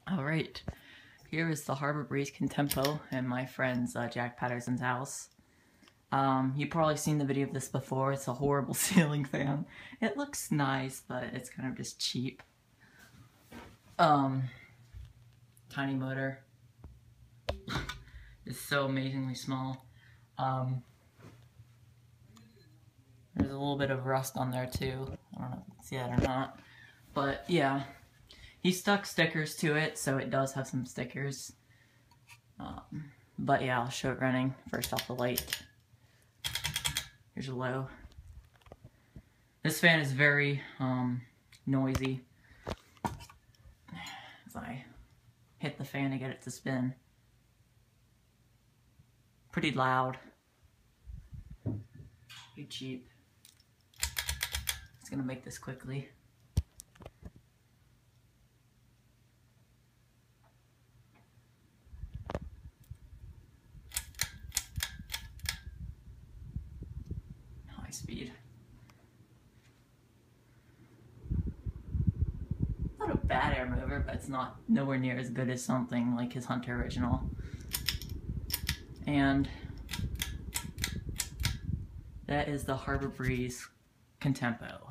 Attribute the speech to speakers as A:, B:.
A: Alright, here is the Harbor Breeze Contempo in my friend's Jack Patterson's house. You've probably seen the video of this before. It's a horrible ceiling fan. It looks nice, but it's kind of just cheap. Tiny motor. It's so amazingly small. There's a little bit of rust on there too. I don't know if you can see that or not. But yeah, he stuck stickers to it, so it does have some stickers. But yeah, I'll show it running. First off the light. Here's a low. This fan is very noisy. As I hit the fan to get it to spin. Pretty loud. Pretty cheap. Just gonna make this quickly. High speed. Not a bad air mover, but it's not nowhere near as good as something like his Hunter original. And that is the Harbor Breeze Contempo.